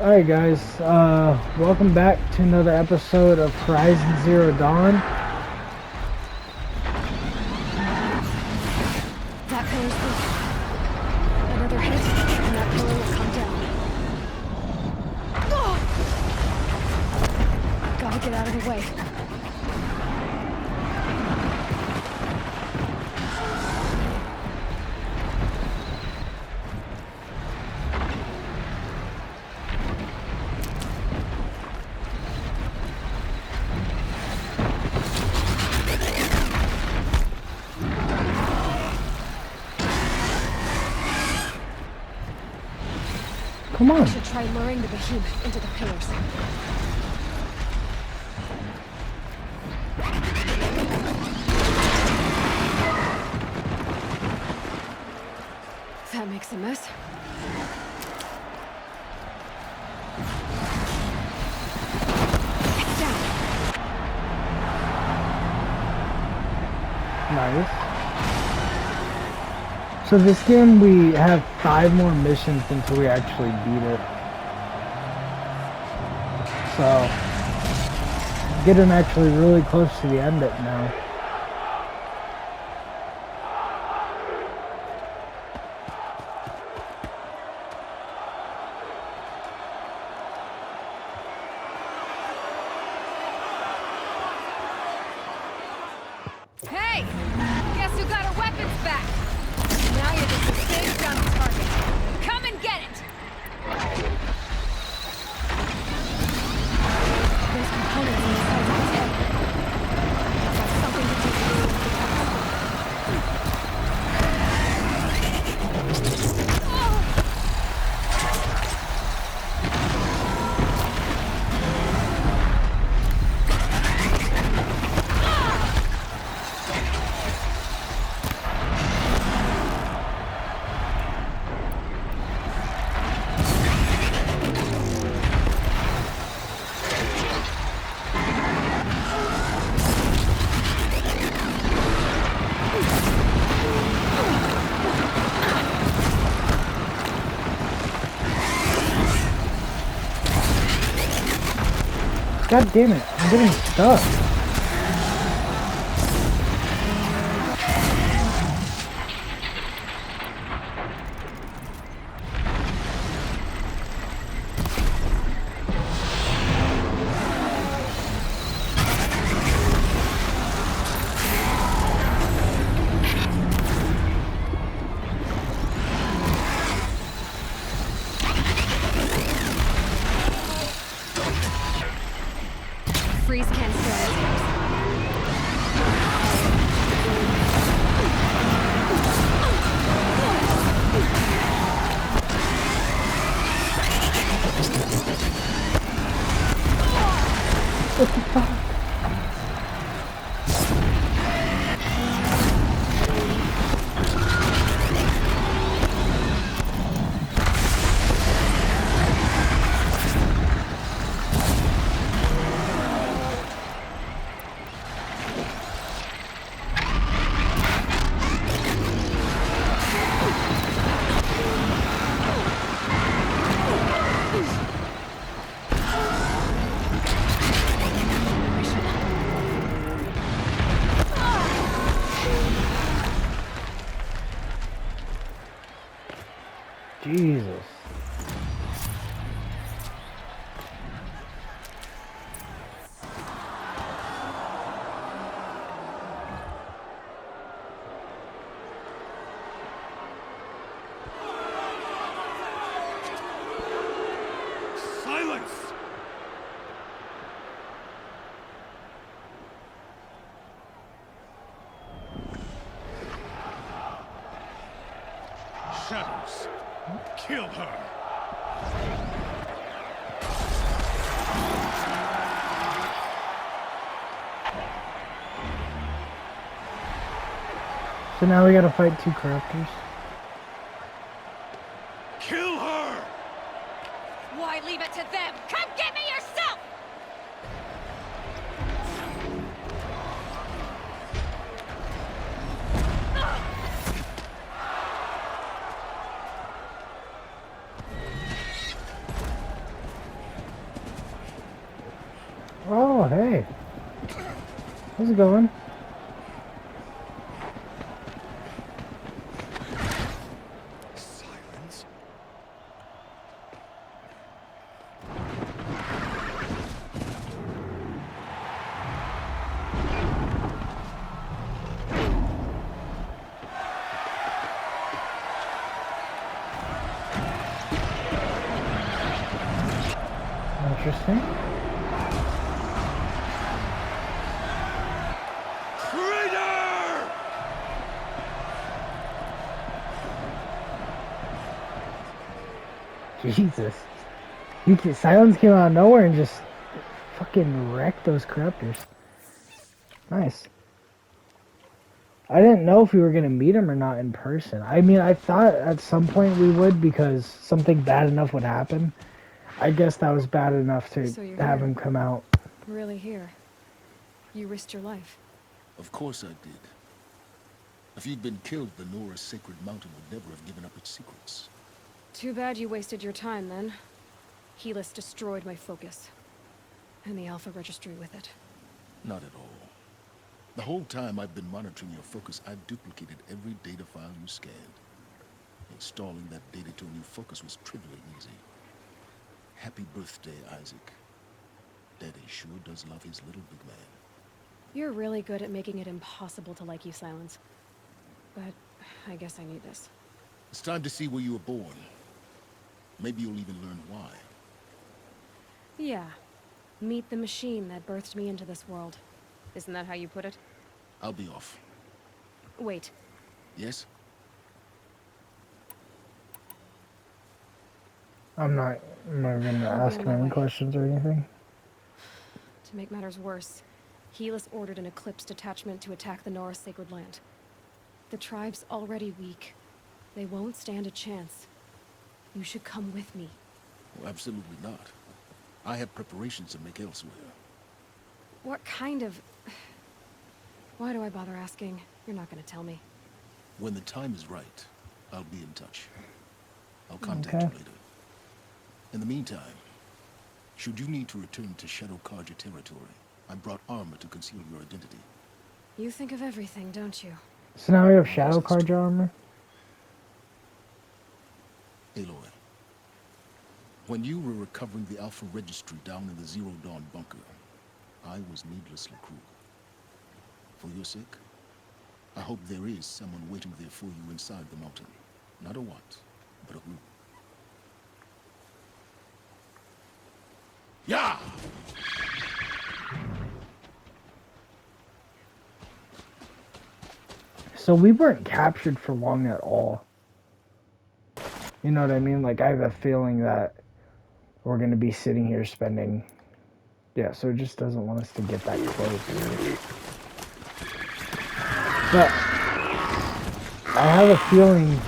Alright guys, welcome back to another episode of Horizon Zero Dawn. That pillar's weak. Another hit, and that pillar will come down. Gotta get out of the way. Come on. I should try luring the behemoth into the pillars. That makes a mess. It's down. Nice. So this game we have 5 more missions until we actually beat it. So getting actually really close to the end of it now. Hey! Guess who got our weapons back? Now you're just a stage down the target. Come and get it! There's components in the sides of his head. That's something to do with the God damn it, I'm getting stuck. freeze can't stay on his ears. What the fuck? Jesus. Silence! Shadows, kill her! So now we gotta fight 2 characters. Kill her! Why leave it to them? Come get me yourself! Oh, hey. How's it going? Silence. Interesting. Traitor! Jesus. Silence came out of nowhere and just fucking wrecked those corruptors. Nice. I didn't know if we were gonna meet him or not in person. I mean, I thought at some point we would because something bad enough would happen. I guess that was bad enough to So you're have here. him come out. Really here. You risked your life. Of course I did. If you'd been killed, the Nora's sacred mountain would never have given up its secrets. Too bad you wasted your time then. Helis destroyed my focus. And the Alpha Registry with it. Not at all. The whole time I've been monitoring your focus, I've duplicated every data file you scanned. Installing that data to a new focus was trivially easy. Happy birthday, Isaac. Daddy sure does love his little big man. You're really good at making it impossible to like you, Silence. But I guess I need this. It's time to see where you were born. Maybe you'll even learn why. Yeah. Meet the machine that birthed me into this world. Isn't that how you put it? I'll be off. Wait. Yes? I'm not gonna ask him any questions or anything. To make matters worse, Helis ordered an Eclipse detachment to attack the Nora Sacred Land. The tribe's already weak. They won't stand a chance. You should come with me. Oh, absolutely not. I have preparations to make elsewhere. What kind of... Why do I bother asking? You're not gonna tell me. When the time is right, I'll be in touch. I'll contact you later. In the meantime, should you need to return to Shadow Karja territory, I brought armor to conceal your identity. You think of everything, don't you? So now we have Shadow Karja armor? Aloy, when you were recovering the Alpha Registry down in the Zero Dawn bunker, I was needlessly cruel. For your sake, I hope there is someone waiting there for you inside the mountain. Not a what, but a who. Yeah! So we weren't captured for long at all. You know what I mean? Like, I have a feeling that we're going to be sitting here spending... Yeah, so it just doesn't want us to get that close. But I have a feeling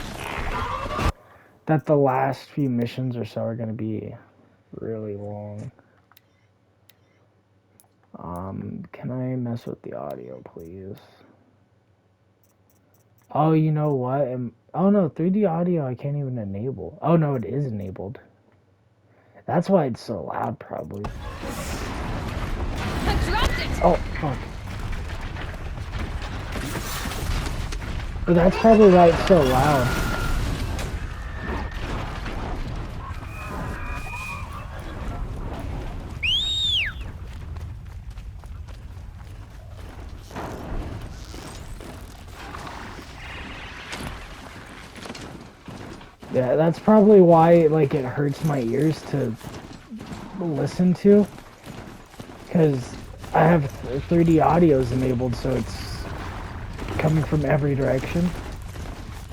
that the last few missions or so are going to be really long. Can I mess with the audio, please? Oh, you know what? Oh no, 3D audio I can't even enable. Oh no, it is enabled. That's why it's so loud, probably. I dropped it! Oh, fuck. But that's probably why it's so loud. Yeah, that's probably why, like, it hurts my ears to listen to. Because I have 3D audios enabled, so it's coming from every direction.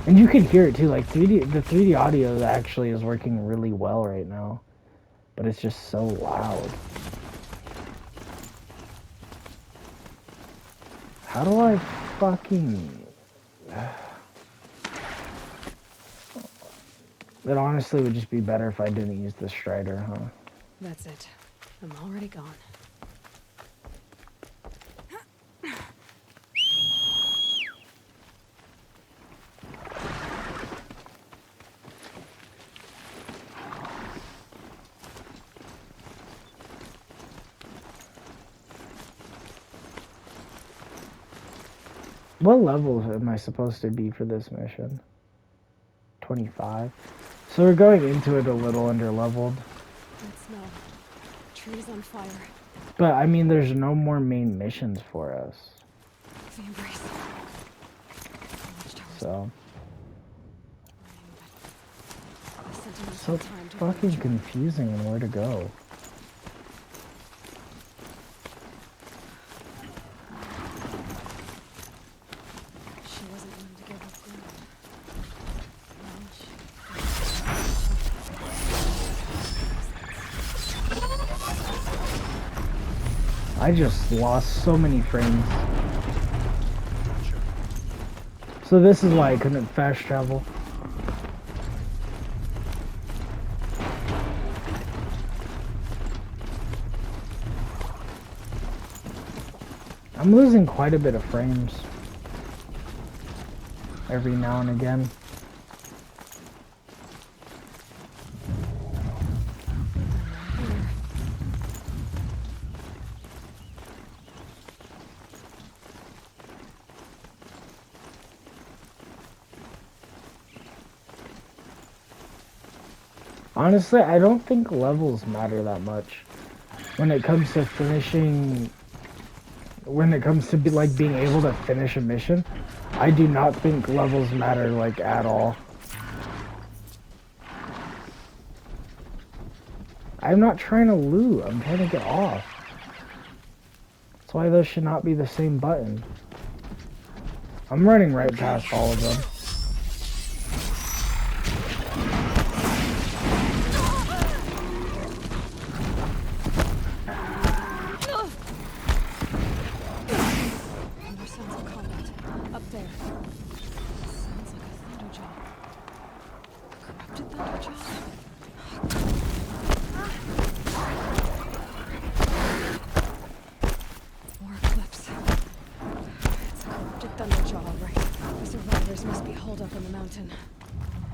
And you can hear it too, like, the 3D audio actually is working really well right now. But it's just so loud. How do I fucking... It honestly would just be better if I didn't use the Strider, huh? That's it. I'm already gone. What level am I supposed to be for this mission? 25. So we're going into it a little underleveled. That smell. Trees on fire. But I mean, there's no more main missions for us. The embrace. So. The So time to fucking confusing and where to go. She wasn't willing to give up ground. I just lost so many frames. So this is why I couldn't fast travel. I'm losing quite a bit of frames every now and again. Honestly, I don't think levels matter that much when it comes to finishing. When it comes to being able to finish a mission, I do not think levels matter like at all. I'm not trying to loot, I'm trying to get off. That's why those should not be the same button. I'm running right past all of them.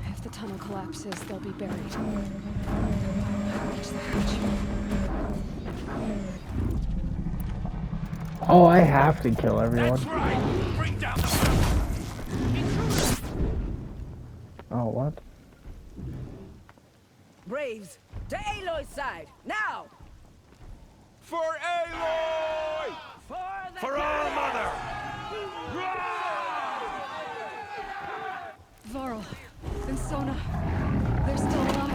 If the tunnel collapses, they'll be buried. Reach the hatch. Oh, I have to kill everyone. That's right. Bring down the Oh, what? Braves, to Aloy's side, now! For Aloy! For our mother! Varl and Sona, they're still alive.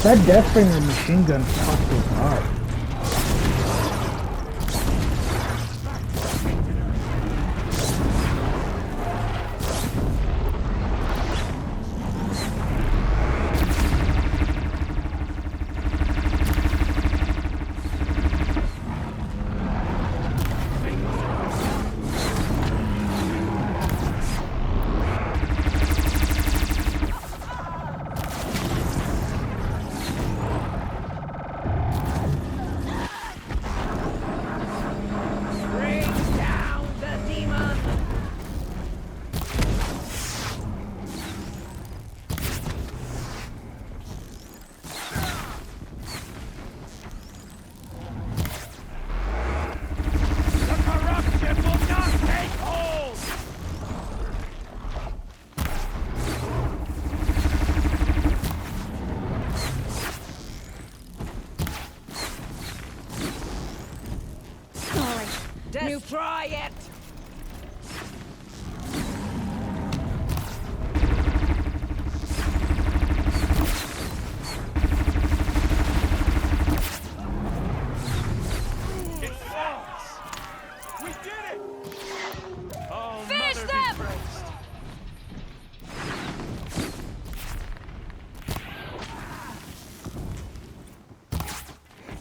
That Deathbringer machine gun fucked us up.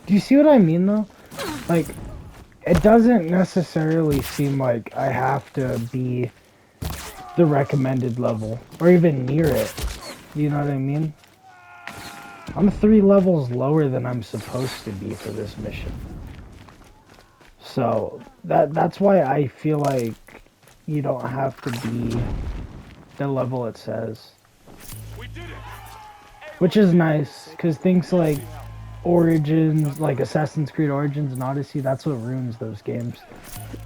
Do you see what I mean though? Like, it doesn't necessarily seem like I have to be the recommended level or even near it. You know what I mean? I'm 3 levels lower than I'm supposed to be for this mission. So that's why I feel like you don't have to be the level it says. We did it! Which is nice, because things like Origins, like Assassin's Creed Origins and Odyssey, that's what ruins those games.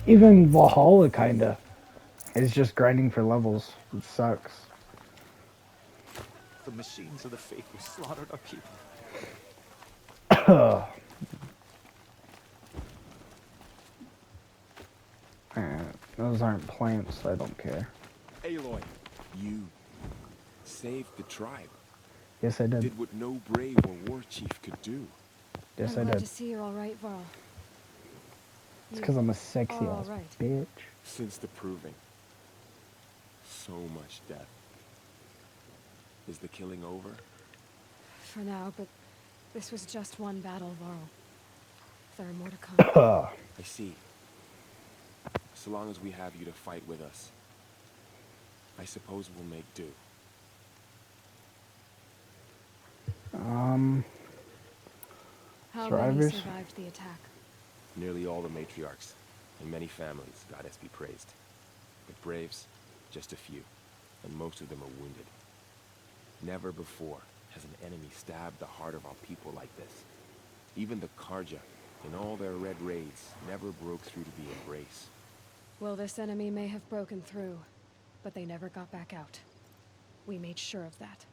Even Valhalla kinda is just grinding for levels. It sucks. The machines of the faithful slaughtered our people. Those aren't plants, so I don't care. Aloy, You saved the tribe. Yes, I did. Did what no brave or war chief could do. Yes, I'm I glad did. to see you're all right, Varl. It's because I'm a sexy all ass right. bitch. Since the proving. So much death. Is the killing over? For now, but this was just one battle, Varl. There are more to come. I see. So long as we have you to fight with us, I suppose we'll make do. How many Survivors? survived the attack? Nearly all the matriarchs, and many families, goddess be praised. But braves, just a few, and most of them are wounded. Never before has an enemy stabbed the heart of our people like this. Even the Karja, in all their red raids, never broke through to the embrace. Well, this enemy may have broken through, but they never got back out. We made sure of that.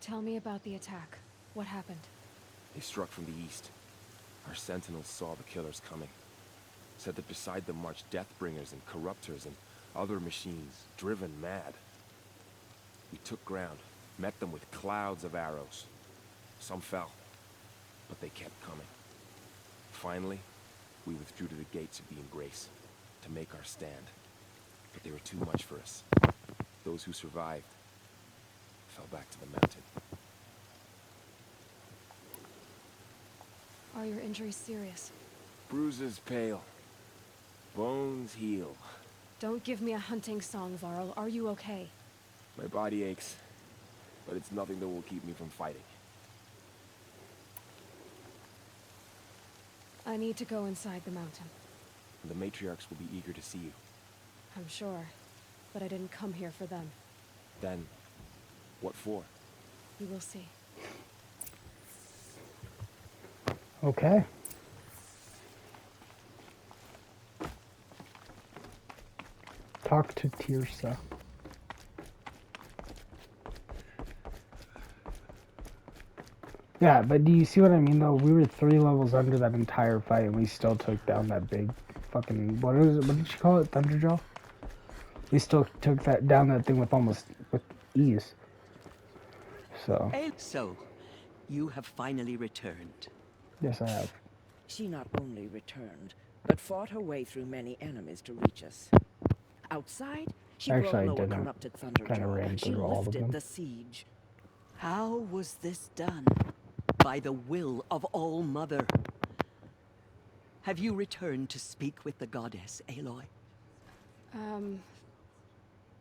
Tell me about the attack. What happened? They struck from the east. Our sentinels saw the killers coming. Said that beside them marched Deathbringers and Corruptors and other machines, driven mad. We took ground, met them with clouds of arrows. Some fell, but they kept coming. Finally, we withdrew to the gates of the Embrace to make our stand. But they were too much for us. Those who survived fell back to the mountain. Are your injuries serious? Bruises pale. Bones heal. Don't give me a hunting song, Varl. Are you okay? My body aches, but it's nothing that will keep me from fighting. I need to go inside the mountain. The matriarchs will be eager to see you. I'm sure, but I didn't come here for them. Then, what for? You will see. Okay. Talk to Tirsa. Yeah, but do you see what I mean though? We were 3 levels under that entire fight and we still took down that big fucking, what is it? What did you call it? Thunderjaw? We still took that down that thing with ease. So, So, you have finally returned. yes I have. She not only returned, but fought her way through many enemies to reach us. Outside, she Actually, I broke lower didn't. corrupted Kinda Thunderjaw. ran She through all of lifted them. the siege. How was this done? By the will of All Mother. Have you returned to speak with the goddess, Aloy?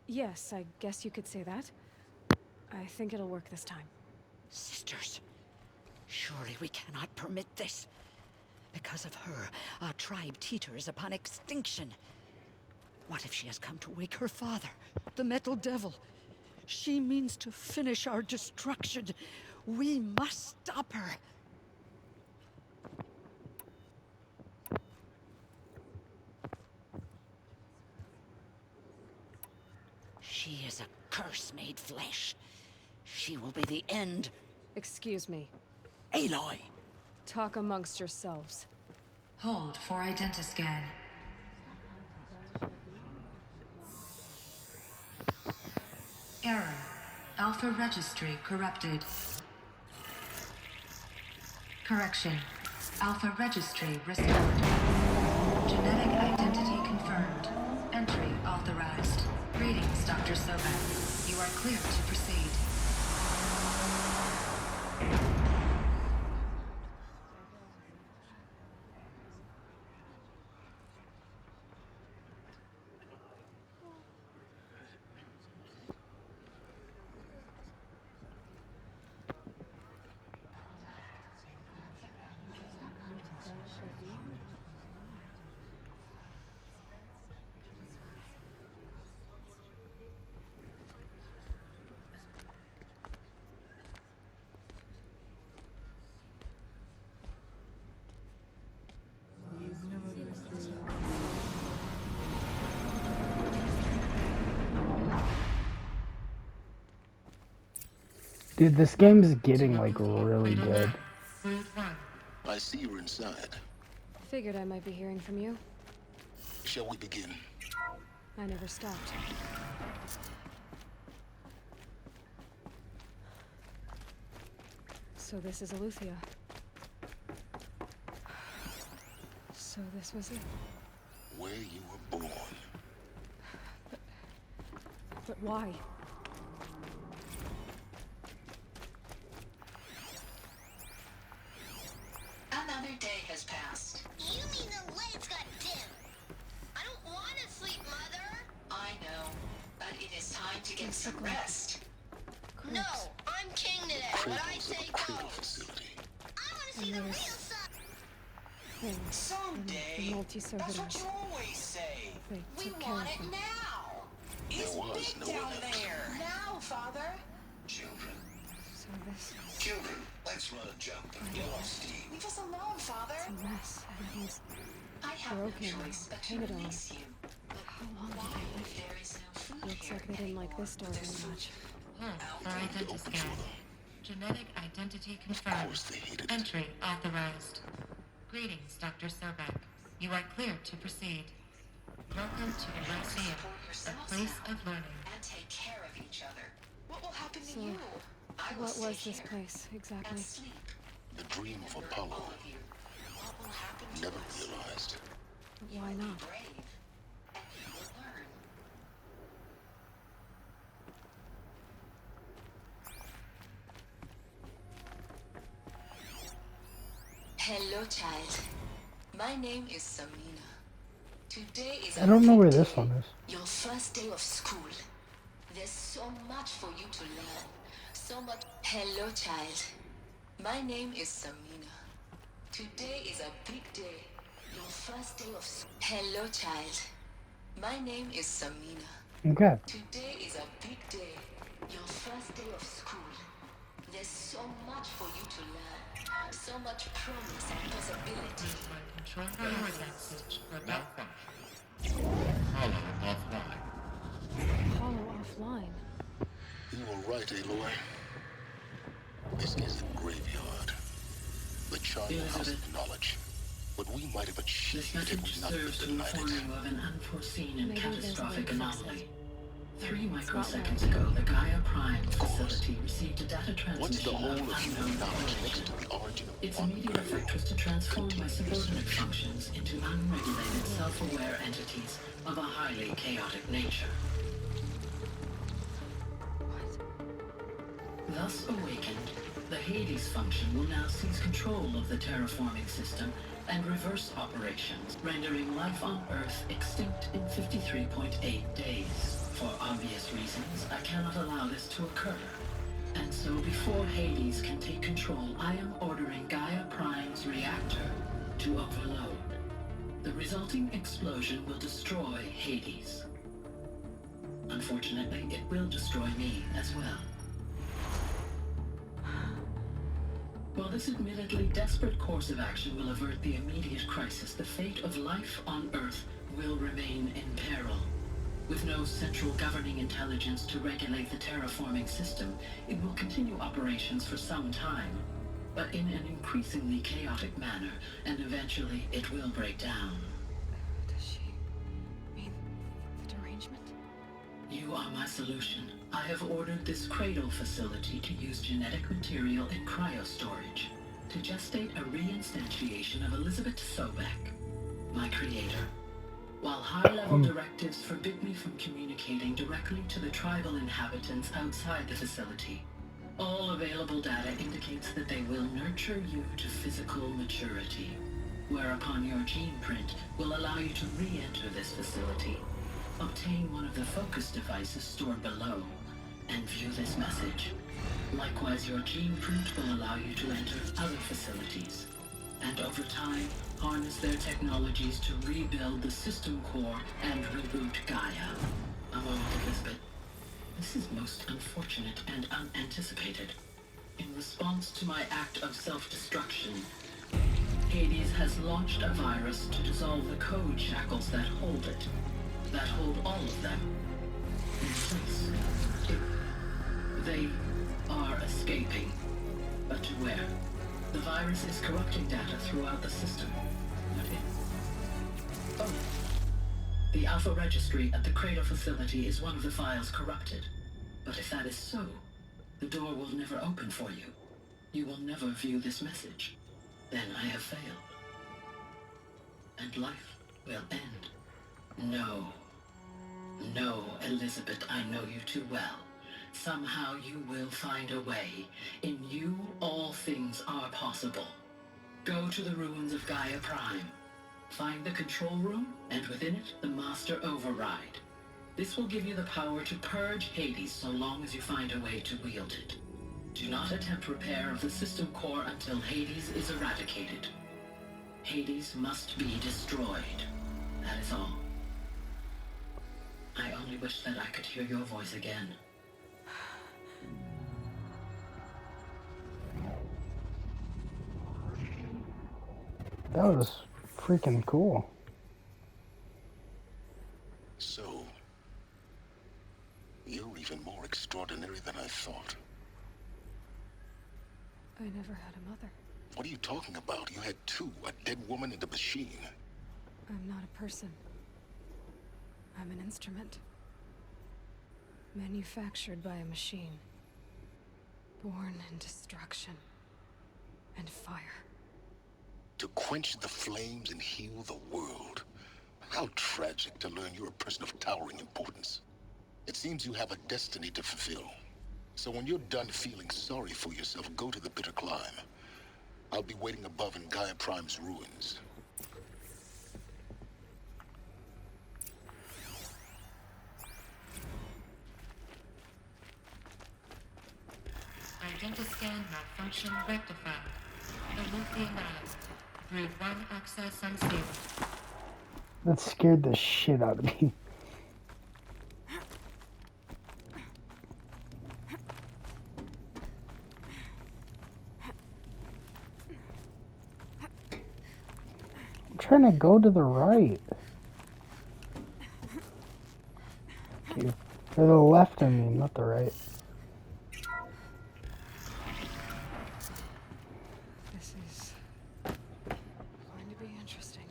Yes, I guess you could say that. I think it'll work this time. Sisters, surely we cannot permit this. Because of her, our tribe teeters upon extinction. What if she has come to wake her father, the Metal Devil? She means to finish our destruction. We must stop her. She is a curse made flesh. She will be the end. Excuse me. Aloy! Talk amongst yourselves. Hold for identiscan. Error. Alpha registry corrupted. Correction. Alpha registry restored. Genetic identity confirmed. Entry authorized. Greetings, Dr. Sobek. You are clear to proceed. Dude, this game's getting like really good. I see you're inside. Figured I might be hearing from you. Shall we begin? I never stopped. So this is Aletheia. So this was it. Where you were born. But why? Another day has passed. You mean the lights got dim? I don't want to sleep, Mother. I know, but it is time to get some rest. No, I'm king today. When I say go, Cradle facility. I want to see the real sun. Things. The Someday. multi-servitors. That's what you always say. They We took care want of it them. now. It's There was big no down one else. there. Now, Father. Children, So this is children, let's run a jump and blow off steam. Leave us alone, Father. a mess. Everything's I have broken. no choice but to Painted on. release you. But How long did why they live if here? there is no food Looks here like they didn't like this door very much. For identiscan. Genetic identity Of confirmed. course they hated it. Entry authorized. Greetings, Dr. Sobek. You are clear to proceed. Welcome to Elysium, a place of learning. and take care of each other. What will happen to So, you? I will What stay was this here place exactly? and sleep. The dream of Remember, Apollo. all of you. What will happen to Never us? realized. Why not? Brave, and you will learn. Hello, child. My name is Samina. Today is I don't know where this day, one is. your first day of school. There's so much for you to learn. So much. Hello, child. My name is Samina. Today is a big day. Your first day of school. Hello, child. My name is Samina. Okay. Today is a big day. Your first day of school. There's so much for you to learn. So much promise and possibility. Control vortex for malfunction. Hollow offline. You were right, Aloy. This is a graveyard. The charnel house of knowledge. What we might have achieved had we not been denied it. Of an unforeseen and Maybe there's a way catastrophic to fix anomaly. it. 3 It's not microseconds right. ago, the Gaia Prime facility received a data What's the transmission whole of of human unknown knowledge origin. next to the origin of Its one immediate girl? effect was to transform my Continuous subordinate solution. functions into unregulated, self-aware entities of a highly chaotic nature. Thus awakened, the Hades function will now seize control of the terraforming system and reverse operations, rendering life on Earth extinct in 53.8 days. For obvious reasons, I cannot allow this to occur. And so before Hades can take control, I am ordering Gaia Prime's reactor to overload. The resulting explosion will destroy Hades. Unfortunately, it will destroy me as well. While this admittedly desperate course of action will avert the immediate crisis, the fate of life on Earth will remain in peril. With no central governing intelligence to regulate the terraforming system, it will continue operations for some time, but in an increasingly chaotic manner, and eventually it will break down. Does she mean the derangement? You are my solution. I have ordered this cradle facility to use genetic material in cryostorage to gestate a reinstantiation of Elizabeth Sobek, my creator. While high-level directives forbid me from communicating directly to the tribal inhabitants outside the facility, all available data indicates that they will nurture you to physical maturity, whereupon your gene print will allow you to re-enter this facility, obtain one of the focus devices stored below, and view this message. Likewise, your gene print will allow you to enter other facilities, and over time, harness their technologies to rebuild the system core and reboot Gaia. A moment, Elizabeth. This is most unfortunate and unanticipated. In response to my act of self-destruction, Hades has launched a virus to dissolve the code shackles that hold it, that hold all of them in place. They are escaping. But to where? The virus is corrupting data throughout the system. What if? Oh. The Alpha Registry at the Cradle facility is one of the files corrupted. But if that is so, the door will never open for you. You will never view this message. Then I have failed. And life will end. No. No, Elizabeth, I know you too well. Somehow you will find a way. In you, all things are possible. Go to the ruins of Gaia Prime. Find the control room, and within it, the master override. This will give you the power to purge Hades so long as you find a way to wield it. Do not attempt repair of the system core until Hades is eradicated. Hades must be destroyed. That is all. I only wish that I could hear your voice again. That was freaking cool. So, you're even more extraordinary than I thought. I never had a mother. What are you talking about? You had two, a dead woman and a machine. I'm not a person. I'm an instrument. Manufactured by a machine. Born in destruction and fire. To quench the flames and heal the world. How tragic to learn you're a person of towering importance. It seems you have a destiny to fulfill. So when you're done feeling sorry for yourself, go to the bitter climb. I'll be waiting above in Gaia Prime's ruins. Identiscan malfunction rectified. Remove the anomaly. Route 1 access unsealed. That scared the shit out of me. I'm trying to go to the right. Okay. Or the left, I mean, not the right. This is going to be interesting.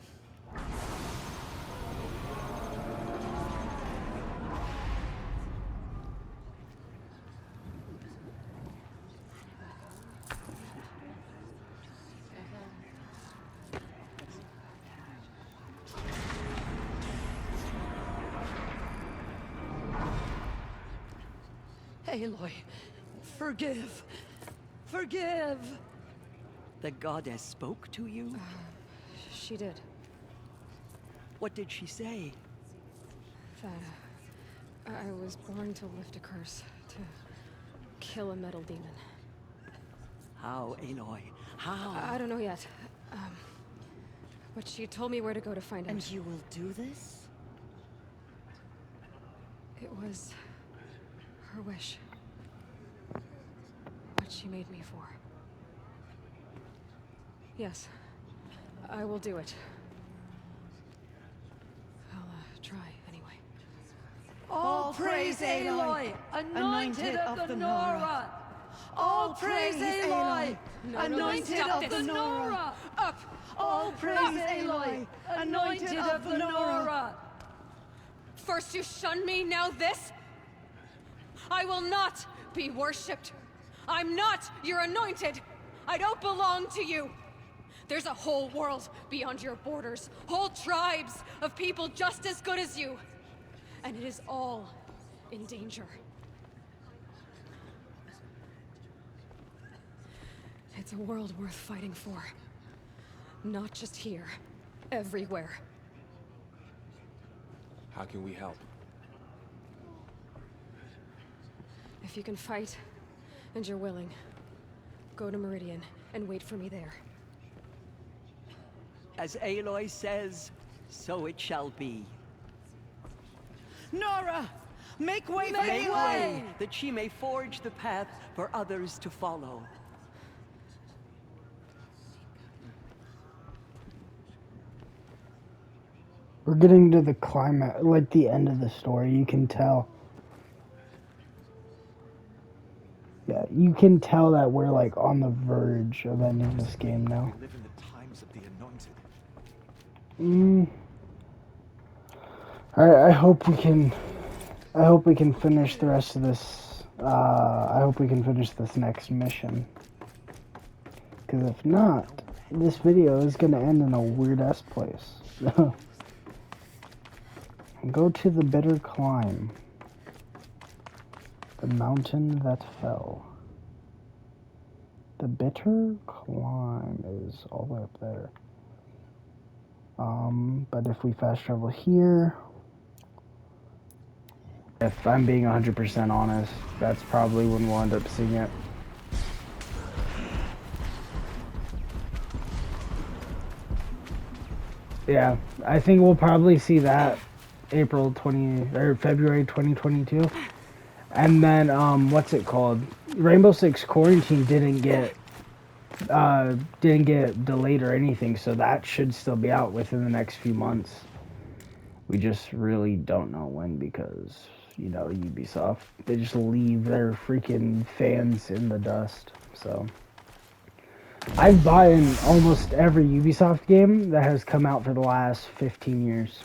Aloy, forgive. Forgive! The goddess spoke to you? She did. What did she say? That I was born to lift a curse, to kill a metal demon. How, Aloy? How? I don't know yet. But she told me where to go to find out. And you will do this? It was her wish. What she made me for. Yes, I will do it. I'll try anyway. All praise Aloy, anointed of the Nora! All praise Aloy, anointed of the Nora! Up! All praise Aloy, anointed of the Nora! First you shun me, now this? I will not be worshipped. I'm not your anointed. I don't belong to you. There's a whole world beyond your borders. Whole tribes of people just as good as you. And it is all in danger. It's a world worth fighting for. Not just here. Everywhere. How can we help? If you can fight, and you're willing, go to Meridian and wait for me there. As Aloy says, so it shall be. Nora! Make way for Aloy! That she may forge the path for others to follow. We're getting to the climax, like the end of the story, you can tell. Yeah, you can tell that we're like on the verge of ending this game now. We live in the times of the anointed. Alright, I hope we can finish the rest of this. I hope we can finish this next mission. Because if not, this video is going to end in a weird-ass place. Go to the bitter climb. The mountain that fell. The bitter climb is all the way up there. But if we fast travel here... If I'm being 100% honest, that's probably when we'll end up seeing it. Yeah, I think we'll probably see that February 2022. And then what's it called? Rainbow Six Quarantine didn't get delayed or anything, so that should still be out within the next few months. We just really don't know when because, you know, Ubisoft, they just leave their freaking fans in the dust. So I've bought in almost every Ubisoft game that has come out for the last 15 years.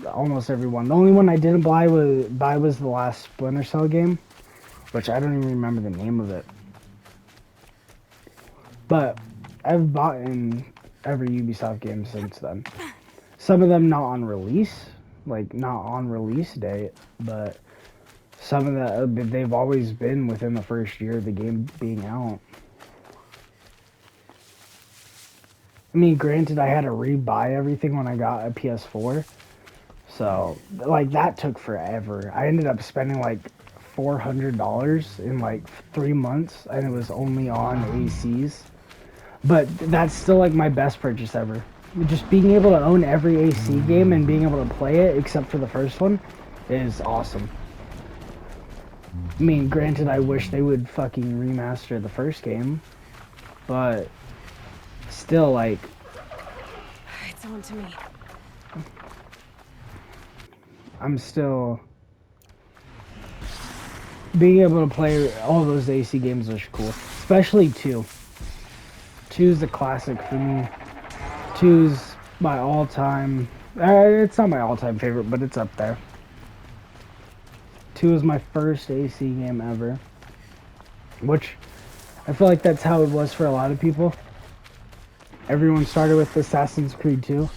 Almost every one. The only one I didn't buy was the last Splinter Cell game, which I don't even remember the name of it. But I've bought in every Ubisoft game since then. Some of them not on release, like not on release date, but some of that they've always been within the first year of the game being out. I mean, granted, I had to re-buy everything when I got a PS4, so like that took forever. I ended up spending like $400 in like 3 months, and it was only on ACs. But that's still like my best purchase ever. Just being able to own every AC game and being able to play it, except for the first one, is awesome. I mean, granted, I wish they would fucking remaster the first game, but still, like... It's on to me. I'm still... Being able to play all those AC games was cool. Especially 2. 2's the classic for me. 2's my all-time... it's not my all-time favorite, but it's up there. 2 is my first AC game ever. Which, I feel like that's how it was for a lot of people. Everyone started with Assassin's Creed 2,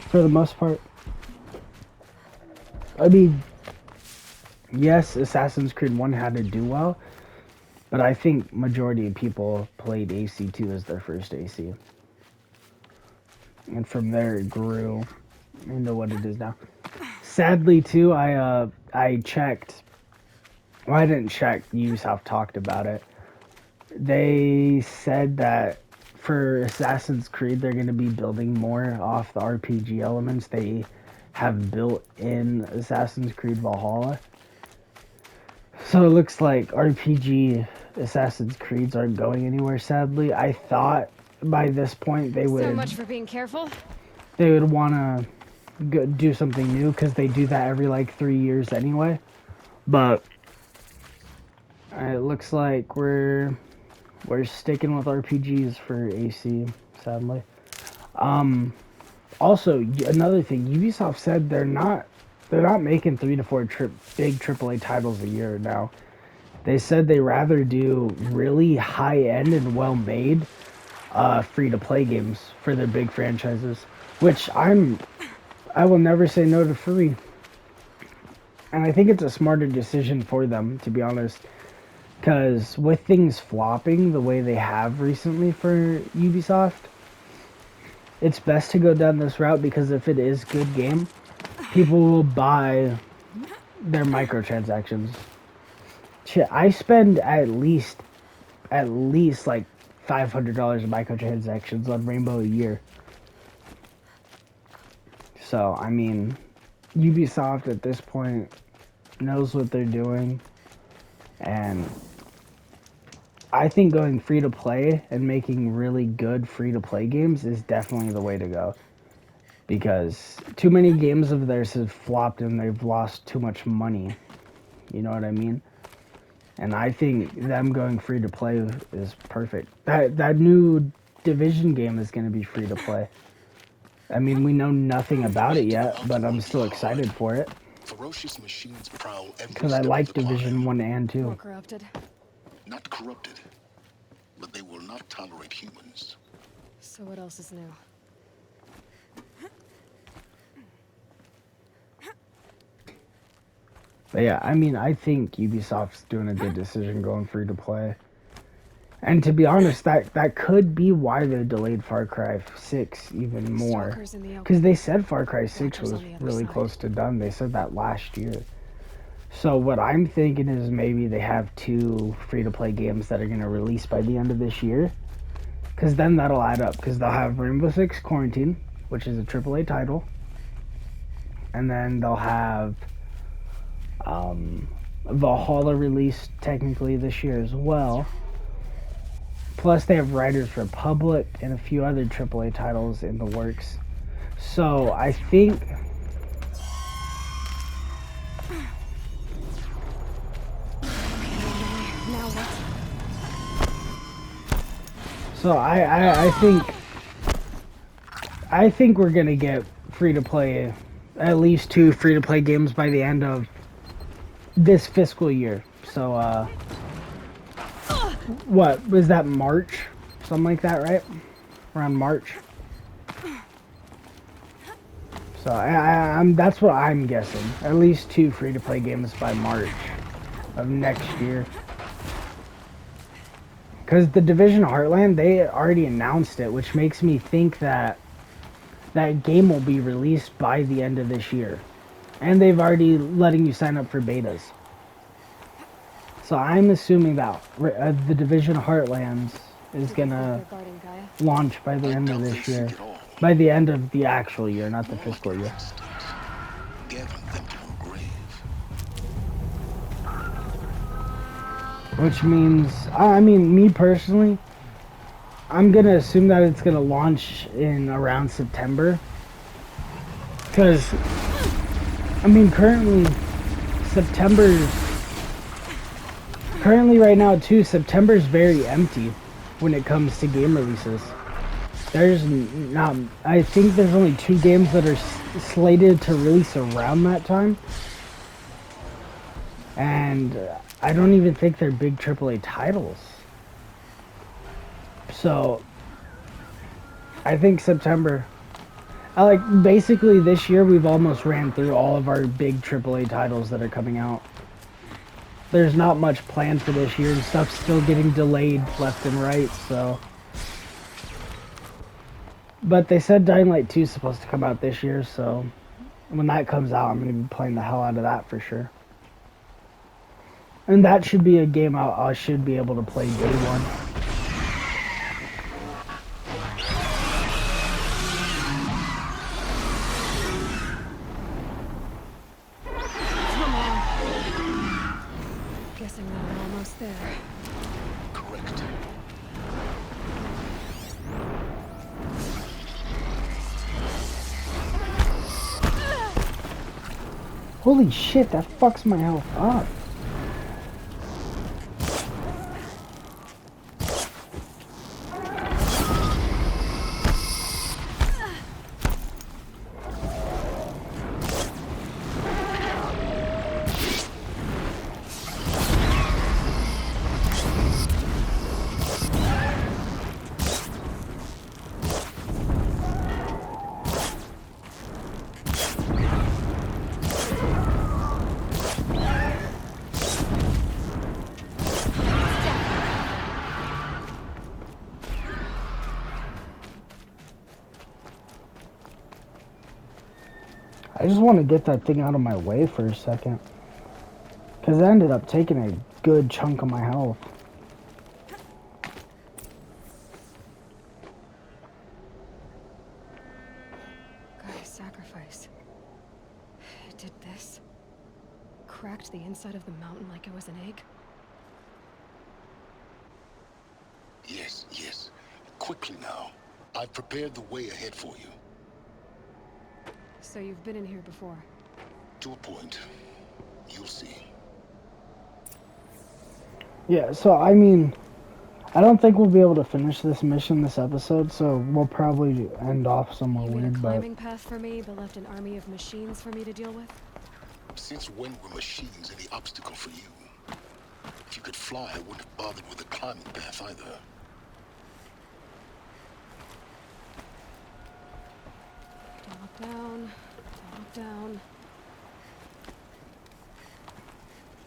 for the most part. I mean, yes, Assassin's Creed 1 had to do well, but I think majority of people played AC2 as their first AC. And from there it grew into what it is now. Sadly too, I checked. Well, I didn't check. Ubisoft talked about it. They said that for Assassin's Creed, they're going to be building more off the RPG elements they have built in Assassin's Creed Valhalla. So it looks like RPG Assassin's Creeds aren't going anywhere, sadly. I thought by this point they would... So much for being careful. They would want to do something new, because they do that every like 3 years anyway. But it looks like we're sticking with RPGs for AC, sadly. Also, another thing, Ubisoft said they're not making 3 to 4 big AAA titles a year now. They said they rather do really high-end and well-made free-to-play games for their big franchises, which I will never say no to free. And I think it's a smarter decision for them, to be honest, because with things flopping the way they have recently for Ubisoft, it's best to go down this route, because if it is good game, people will buy their microtransactions. Shit, I spend at least like $500 in microtransactions on Rainbow a year. So, I mean, Ubisoft at this point knows what they're doing, and I think going free-to-play and making really good free-to-play games is definitely the way to go. Because too many games of theirs have flopped and they've lost too much money. You know what I mean? And I think them going free to play is perfect. That new Division game is going to be free to play. I mean, we know nothing about it yet, but I'm still excited for it. Ferocious machines prowl every Because I step of like the Division climb. 1 and 2. More corrupted. Not corrupted, but they will not tolerate humans. So what else is new? But yeah, I mean, I think Ubisoft's doing a good decision going free to play. And to be honest, that could be why they delayed Far Cry 6 even more. Because they said Far Cry 6 was really close to done. They said that last year. So what I'm thinking is maybe they have 2 free-to-play games that are going to release by the end of this year. Because then that'll add up. Because they'll have Rainbow Six Quarantine, which is a AAA title. And then they'll have Valhalla released technically this year as well. Plus they have Riders Republic and a few other AAA titles in the works. So I think... So I think we're gonna get free to play, at least 2 free to play games by the end of this fiscal year. So what was that, March? Something like that, right? Around March. So I'm that's what I'm guessing. At least 2 free to play games by March of next year. Because the Division Heartland, they already announced it, which makes me think that that game will be released by the end of this year. And they've already letting you sign up for betas. So I'm assuming that the Division Heartlands is gonna launch by the end of this year. By the end of the actual year, not the fiscal year. Which means, I mean, me personally, I'm gonna assume that it's gonna launch in around September. Because, I mean, currently right now too, September's very empty when it comes to game releases. There's not, I think there's only 2 games that are slated to release around that time. And I don't even think they're big AAA titles. So, I think September, basically this year we've almost ran through all of our big AAA titles that are coming out. There's not much planned for this year, and stuff's still getting delayed left and right, so. But they said Dying Light 2 is supposed to come out this year, so when that comes out, I'm going to be playing the hell out of that for sure. And that should be a game I should be able to play day one. Come on. Guessing we're almost there. Correct. Holy shit, that fucks my health up. I just want to get that thing out of my way for a second. Because it ended up taking a good chunk of my health. Guy's sacrifice. It did this. Cracked the inside of the mountain like it was an egg. Yes, yes. Quickly now. I've prepared the way ahead for you. So you've been in here before? To a point. You'll see. Yeah, so I mean, I don't think we'll be able to finish this mission this episode, so we'll probably end off somewhere You made a weird, but... climbing path for me, but left an army of machines for me to deal with? Since when were machines any obstacle for you? If you could fly, I wouldn't have bothered with the climbing path either. Don't look down. Don't look down.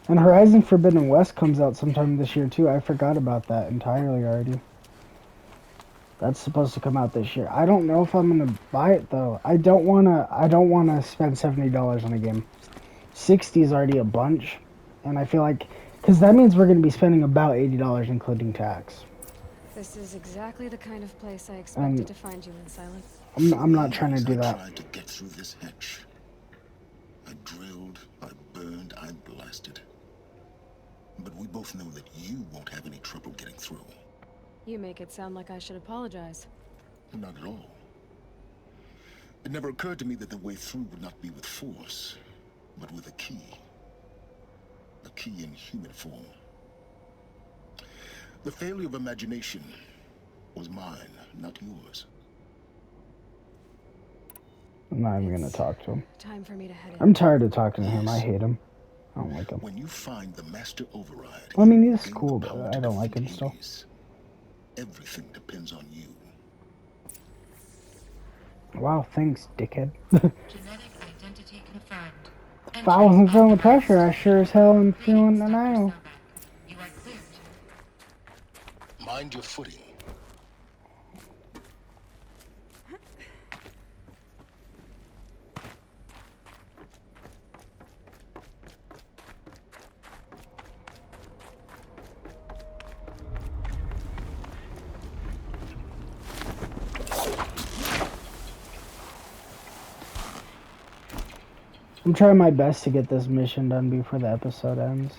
And Horizon Forbidden West comes out sometime this year too. I forgot about that entirely already. That's supposed to come out this year. I don't know if I'm gonna buy it though. I don't wanna spend $70 on a game. 60 is already a bunch, and I feel like, because that means we're gonna be spending about $80 including tax. This is exactly the kind of place I expected to find you in, Silent. I'm not trying to do that. I tried to get through this hatch. I drilled, I burned, I blasted. But we both know that you won't have any trouble getting through. You make it sound like I should apologize. Not at all. It never occurred to me that the way through would not be with force, but with a key. A key in human form. The failure of imagination was mine, not yours. I'm not even gonna talk to him. Time for me to head in. I'm tired of talking to him. I hate him. I don't like him. When you find the master override, I mean, he's cool, but I don't like him still. Everything depends on you. Wow, thanks, dickhead. Genetic identity confirmed. If I wasn't feeling the pressure, I sure as hell am feeling the now. You are cleared. Mind your footing. I'm trying my best to get this mission done before the episode ends.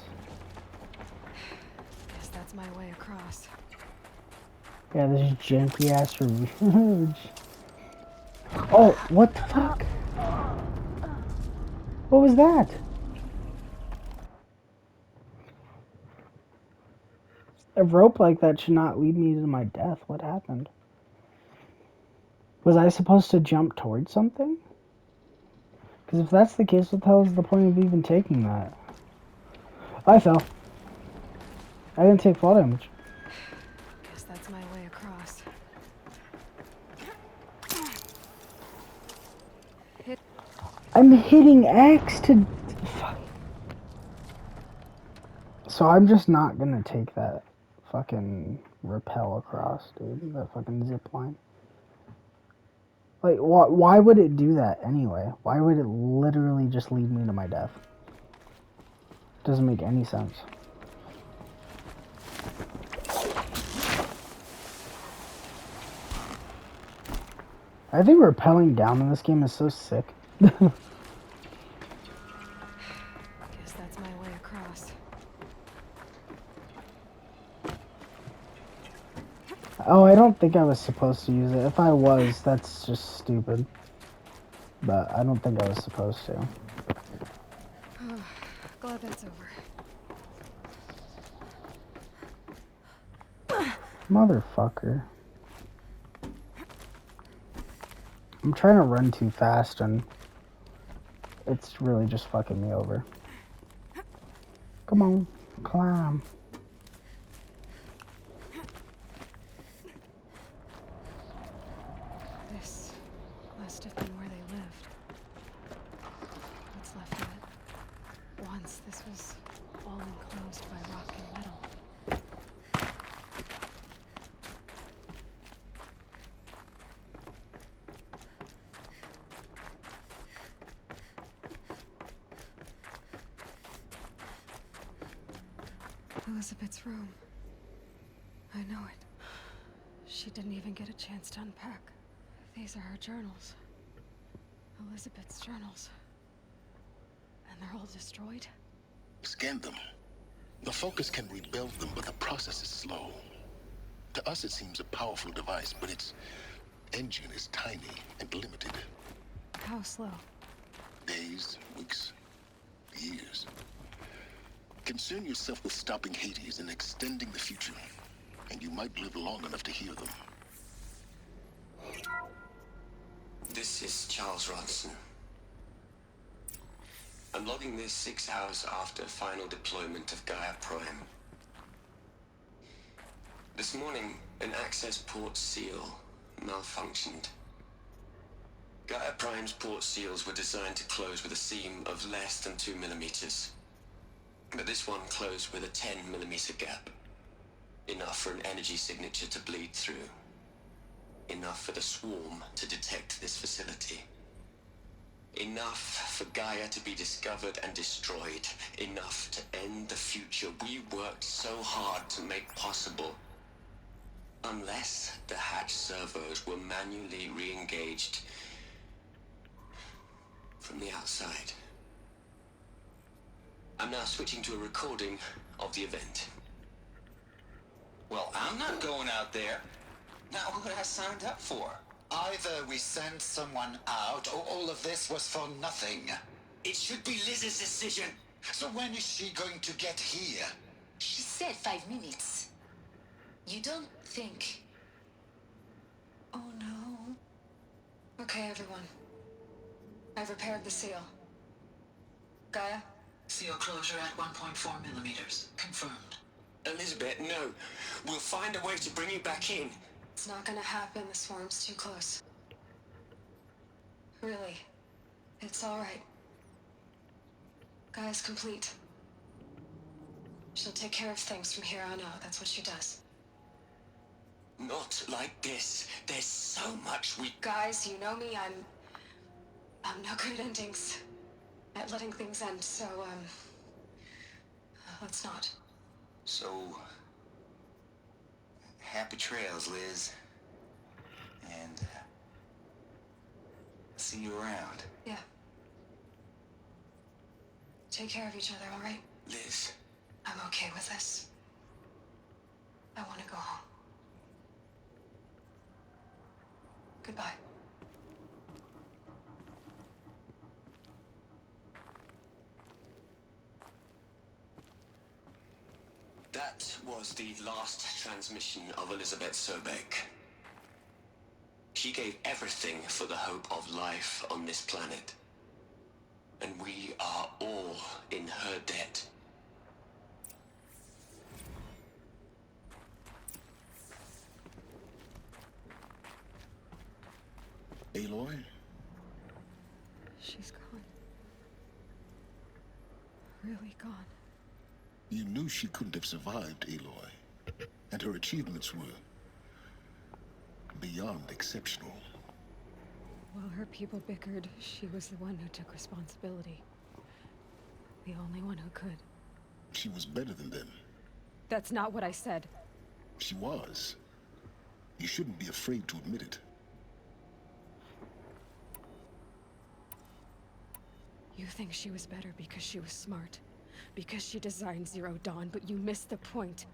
Guess that's my way across. Yeah, this is janky ass revenge. Oh, what the fuck? What was that? A rope like that should not lead me to my death. What happened? Was I supposed to jump towards something? Because if that's the case, what the hell is the point of even taking that? I fell. I didn't take fall damage. Guess that's my way across. Hit. I'm hitting X to... Fuck. So I'm just not gonna take that fucking rappel across, dude. That fucking zip line. Like, why would it do that anyway? Why would it literally just lead me to my death? Doesn't make any sense. I think rappelling down in this game is so sick. Guess that's my way across. Oh, I don't think I was supposed to use it. If I was, that's just stupid. But I don't think I was supposed to. Glad that's over. Motherfucker. I'm trying to run too fast and it's really just fucking me over. Come on, climb. This must have been where they lived. What's left of it? Once this was all enclosed by rock and metal. Elizabeth's room. I know it. She didn't even get a chance to unpack. These are her journals. Elizabeth's journals. And they're all destroyed? Scan them. The Focus can rebuild them, but the process is slow. To us, it seems a powerful device, but its engine is tiny and limited. How slow? Days, weeks, years. Can Concern yourself with stopping Hades and extending the future, and you might live long enough to hear them. This is Charles Ronson. I'm logging this 6 hours after final deployment of Gaia Prime. This morning, an access port seal malfunctioned. Gaia Prime's port seals were designed to close with a seam of less than 2 millimeters. But this one closed with a 10 millimeter gap. Enough for an energy signature to bleed through. Enough for the swarm to detect this facility. Enough for Gaia to be discovered and destroyed. Enough to end the future we worked so hard to make possible. Unless the hatch servos were manually re-engaged from the outside. I'm now switching to a recording of the event. Well, I'm not going out there. Not what I signed up for. Either we send someone out, or all of this was for nothing. It should be Liz's decision. So when is she going to get here? She said 5 minutes. You don't think... Oh no. Okay, everyone. I've repaired the seal. Gaia? Seal closure at 1.4 millimeters. Confirmed. Elizabeth, no. We'll find a way to bring you back in. It's not gonna happen. The swarm's too close. Really. It's alright. Gaia's complete. She'll take care of things from here on out. That's what she does. Not like this. There's so much we... Guys, you know me. I'm no good at endings. At letting things end, so, let's not. So... happy trails, Liz. And, see you around. Yeah. Take care of each other, alright? Liz. I'm okay with this. I want to go home. Goodbye. That was the last transmission of Elizabeth Sobeck. She gave everything for the hope of life on this planet. And we are all in her debt. Aloy? She's gone. Really gone. You knew she couldn't have survived, Aloy. And her achievements were... beyond exceptional. While her people bickered, she was the one who took responsibility. The only one who could. She was better than them. That's not what I said. She was. You shouldn't be afraid to admit it. You think she was better because she was smart. Because she designed Zero Dawn, but you missed the point.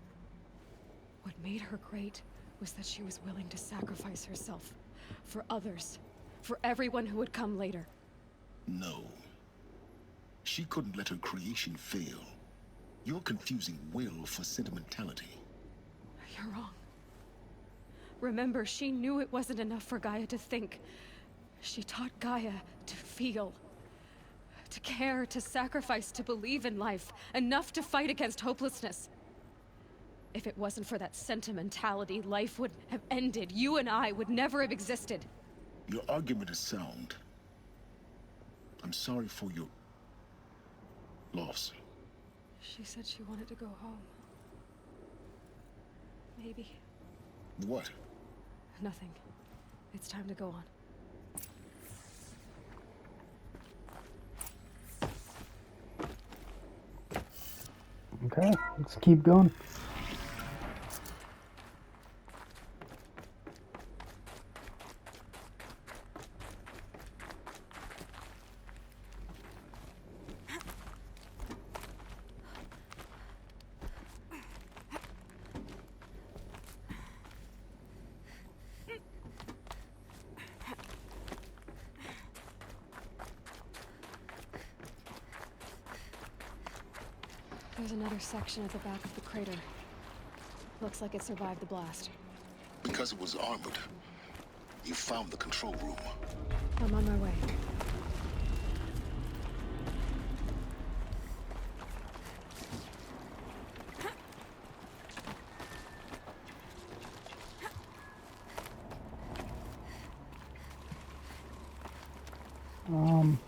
What made her great was that she was willing to sacrifice herself. For others. For everyone who would come later. No. She couldn't let her creation fail. You're confusing will for sentimentality. You're wrong. Remember, she knew it wasn't enough for Gaia to think. She taught Gaia to feel. To care, to sacrifice, to believe in life. Enough to fight against hopelessness. If it wasn't for that sentimentality, life would have ended. You and I would never have existed. Your argument is sound. I'm sorry for your... loss. She said she wanted to go home. Maybe. What? Nothing. It's time to go on. Okay, let's keep going. There's another section at the back of the crater. Looks like it survived the blast. Because it was armored, you found the control room. I'm on my way. Um...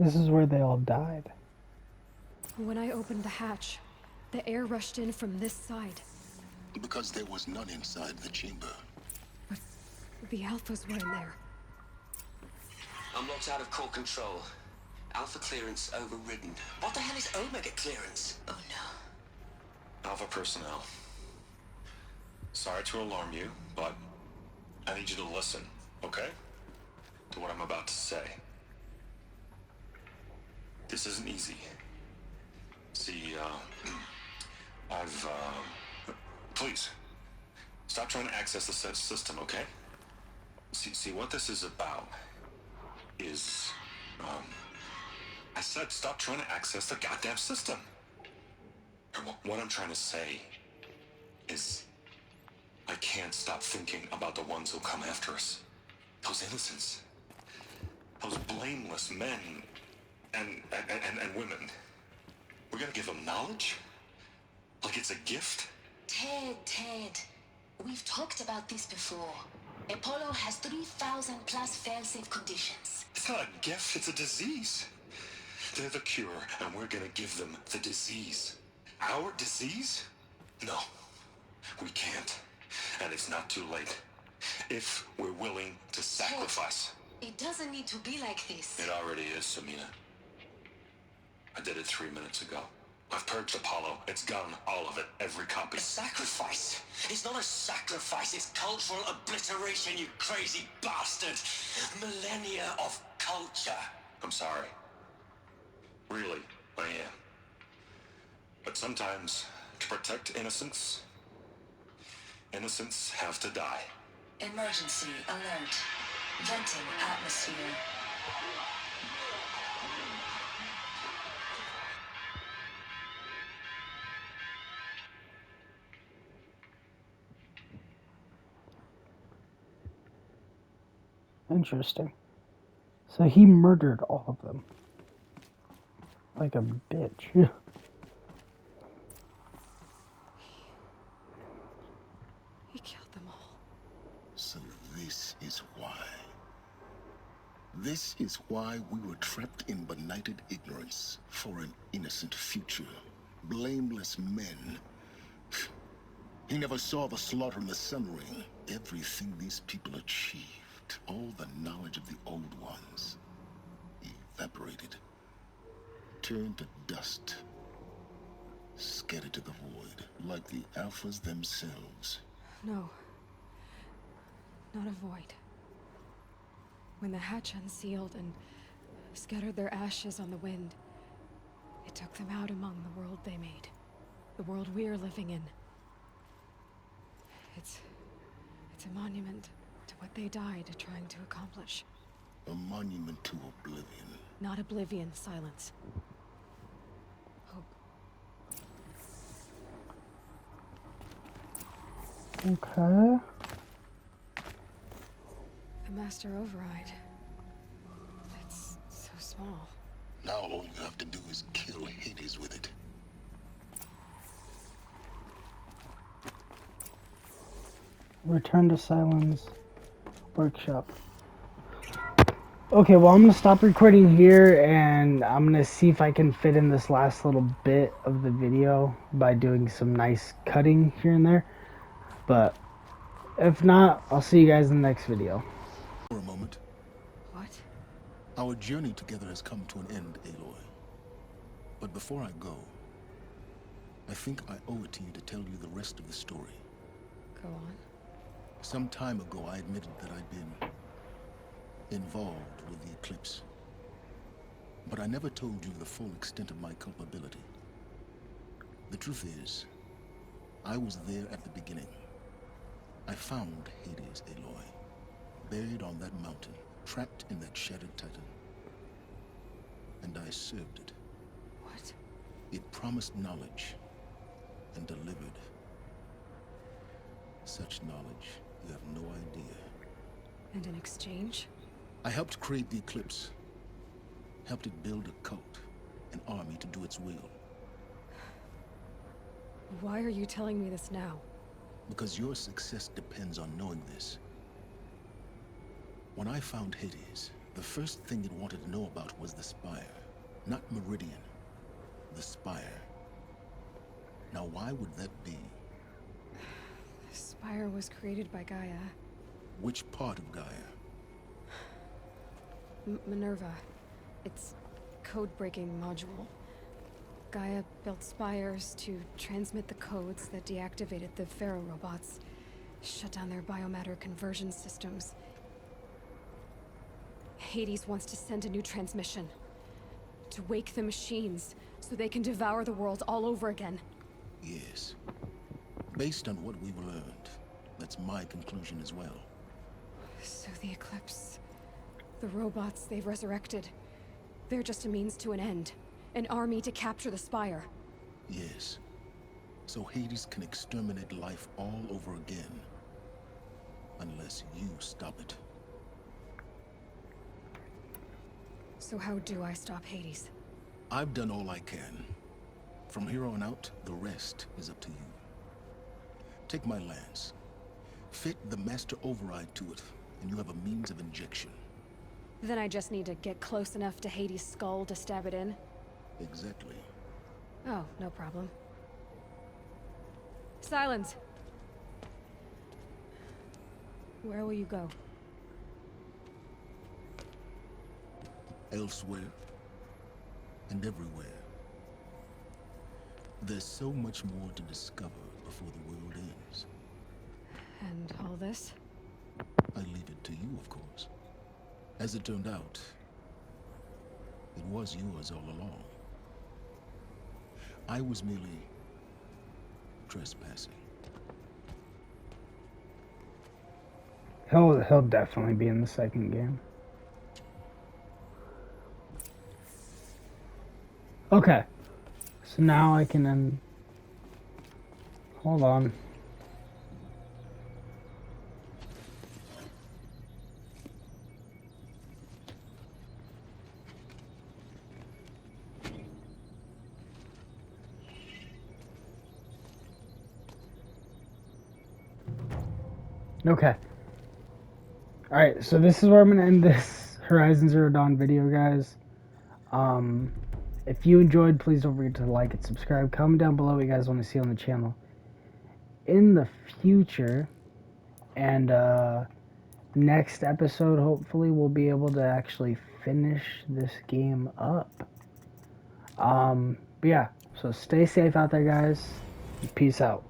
This is where they all died. When I opened the hatch, the air rushed in from this side. Because there was none inside the chamber. But the Alphas were in there. I'm locked out of core control. Alpha clearance overridden. What the hell is Omega clearance? Oh no. Alpha personnel. Sorry to alarm you, but I need you to listen, okay? To what I'm about to say. This isn't easy. See, please, stop trying to access the system, okay? See, what this is about is, I said stop trying to access the goddamn system. What I'm trying to say is, I can't stop thinking about the ones who'll come after us. Those innocents. Those blameless men and women. We're gonna give them knowledge? Like it's a gift? Ted. We've talked about this before. Apollo has 3,000 plus fail-safe conditions. It's not a gift, it's a disease. They're the cure, and we're gonna give them the disease. Our disease? No, we can't. And it's not too late. If we're willing to sacrifice. It doesn't need to be like this. It already is, Samina. I did it 3 minutes ago. I've purged Apollo. It's gone, all of it, every copy. A sacrifice? It's not a sacrifice, it's cultural obliteration, you crazy bastard! Millennia of culture. I'm sorry. Really, I am. But sometimes, to protect innocence, innocents have to die. Emergency alert. Venting atmosphere. Interesting. So he murdered all of them. Like a bitch. He killed them all. So this is why. This is why we were trapped in benighted ignorance for an innocent future. Blameless men. He never saw the slaughter in the Sun Ring. Everything these people achieved, all the knowledge of the old ones, evaporated, turned to dust, scattered to the void, like the Alphas themselves. No. Not a void. When the hatch unsealed and scattered their ashes on the wind, it took them out among the world they made. The world we're living in. It's a monument to what they died trying to accomplish. A monument to oblivion. Not oblivion, silence. Hope. Okay. The Master Override. It's so small. Now all you have to do is kill Hades with it. Return to Silence Workshop. Okay, well, I'm gonna stop recording here, and I'm gonna see if I can fit in this last little bit of the video by doing some nice cutting here and there. But if not, I'll see you guys in the next video. For a moment. What? Our journey together has come to an end, Aloy. But before I go, I think I owe it to you to tell you the rest of the story. Go on. Some time ago, I admitted that I'd been involved with the eclipse. But I never told you the full extent of my culpability. The truth is, I was there at the beginning. I found Hades, Aloy, buried on that mountain, trapped in that shattered titan. And I served it. What? It promised knowledge and delivered. Such knowledge, you have no idea. And in exchange? I helped create the Eclipse. Helped it build a cult, an army to do its will. Why are you telling me this now? Because your success depends on knowing this. When I found Hades, the first thing it wanted to know about was the Spire. Not Meridian. The Spire. Now why would that be? The Spire was created by Gaia. Which part of Gaia? Minerva. It's code-breaking module. Gaia built spires to transmit the codes that deactivated the Pharaoh robots, shut down their biomatter conversion systems. Hades wants to send a new transmission. To wake the machines, so they can devour the world all over again. Yes. Based on what we've learned, that's my conclusion as well. So the Eclipse... the robots they've resurrected... they're just a means to an end. An army to capture the Spire. Yes. So Hades can exterminate life all over again. Unless you stop it. So how do I stop Hades? I've done all I can. From here on out, the rest is up to you. Take my lance. Fit the master override to it, and you have a means of injection. Then I just need to get close enough to Hades' skull to stab it in? Exactly. Oh, no problem. Silence! Where will you go? Elsewhere. And everywhere. There's so much more to discover before the world ends. And all this? I leave it to you, of course. As it turned out, it was yours all along. I was merely trespassing. He'll definitely be in the second game. Okay. So now I can then... Hold on. Okay. Alright, so this is where I'm going to end this Horizon Zero Dawn video, guys. If you enjoyed, please don't forget to like and subscribe. Comment down below what you guys want to see on the channel in the future. And next episode, hopefully, we'll be able to actually finish this game up. But yeah, so stay safe out there, guys. Peace out.